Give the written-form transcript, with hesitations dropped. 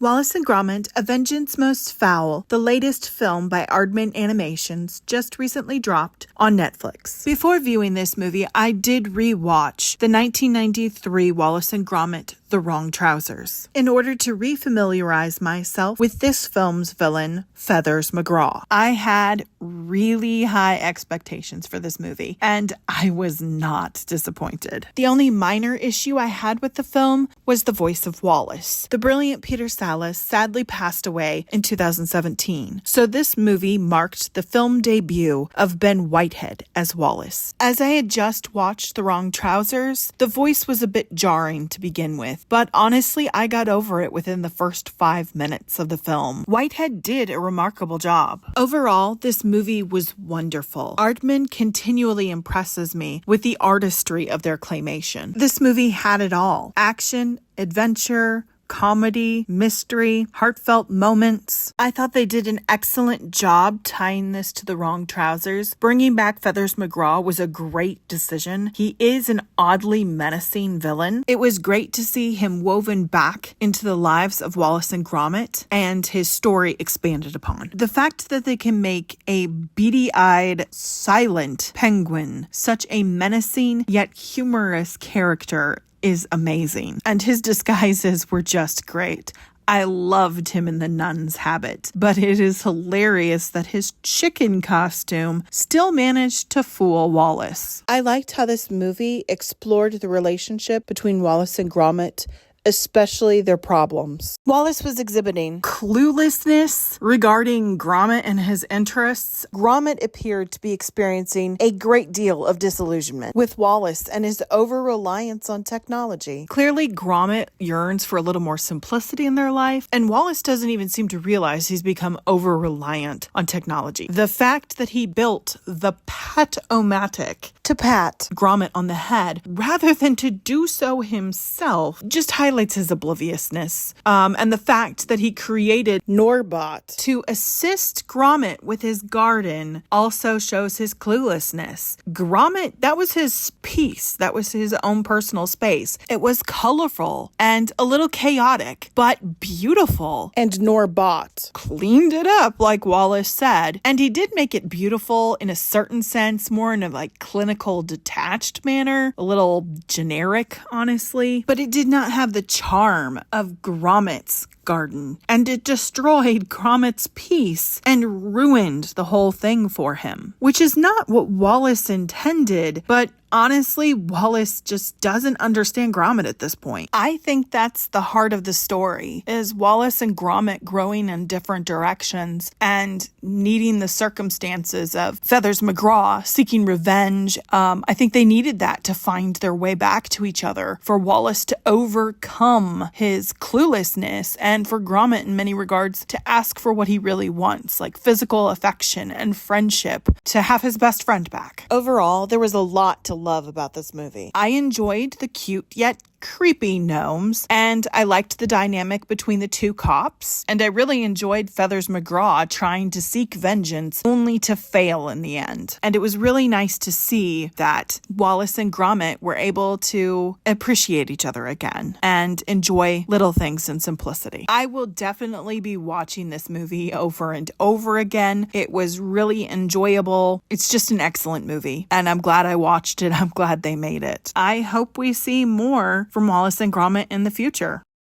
Wallace and Gromit, A Vengeance Most Fowl, the latest film by Aardman Animations, just recently dropped on Netflix. Before viewing this movie, I did re-watch the 1993 Wallace and Gromit, The Wrong Trousers, in order to refamiliarize myself with this film's villain, Feathers McGraw. I had really high expectations for this movie, and I was not disappointed. The only minor issue I had with the film was the voice of Wallace. The brilliant Peter Salas sadly passed away in 2017, so this movie marked the film debut of Ben Whitehead as Wallace. As I had just watched The Wrong Trousers, the voice was a bit jarring to begin with, but honestly, I got over it within the first 5 minutes of the film. Whitehead did a remarkable job. Overall, this movie was wonderful. Aardman continually impresses me with the artistry of their claymation. This movie had it all: action, adventure, comedy, mystery, heartfelt moments. I thought they did an excellent job tying this to The Wrong Trousers. Bringing back Feathers McGraw was a great decision. He is an oddly menacing villain. It was great to see him woven back into the lives of Wallace and Gromit and his story expanded upon. The fact that they can make a beady-eyed, silent penguin such a menacing yet humorous character is amazing, and his disguises were just great. I loved him in the nun's habit, but it is hilarious that his chicken costume still managed to fool Wallace. I liked how this movie explored the relationship between Wallace and Gromit, especially their problems. Wallace was exhibiting cluelessness regarding Gromit and his interests. Gromit appeared to be experiencing a great deal of disillusionment with Wallace and his over-reliance on technology. Clearly, Gromit yearns for a little more simplicity in their life, and Wallace doesn't even seem to realize he's become over-reliant on technology. The fact that he built the Pat-O-Matic to pat Gromit on the head rather than to do so himself just highlights his obliviousness. And the fact that he created Norbot to assist Gromit with his garden also shows his cluelessness. Gromit, that was his piece. That was his own personal space. It was colorful and a little chaotic, but beautiful. And Norbot cleaned it up, like Wallace said. And he did make it beautiful in a certain sense, more in a clinical, detached manner. A little generic, honestly. But it did not have the charm of Gromit's garden, and it destroyed Gromit's peace and ruined the whole thing for him, which is not what Wallace intended, but honestly, Wallace just doesn't understand Gromit at this point. I think that's the heart of the story, is Wallace and Gromit growing in different directions and needing the circumstances of Feathers McGraw seeking revenge. I think they needed that to find their way back to each other, for Wallace to overcome his cluelessness, and for Gromit in many regards to ask for what he really wants, like physical affection and friendship, to have his best friend back. Overall, there was a lot to love about this movie. I enjoyed the cute yet creepy gnomes, and I liked the dynamic between the two cops, and I really enjoyed Feathers McGraw trying to seek vengeance only to fail in the end. And it was really nice to see that Wallace and Gromit were able to appreciate each other again and enjoy little things in simplicity. I will definitely be watching this movie over and over again. It was really enjoyable. It's just an excellent movie, and I'm glad I watched it. I'm glad they made it. I hope we see more from Wallace and Gromit in the future.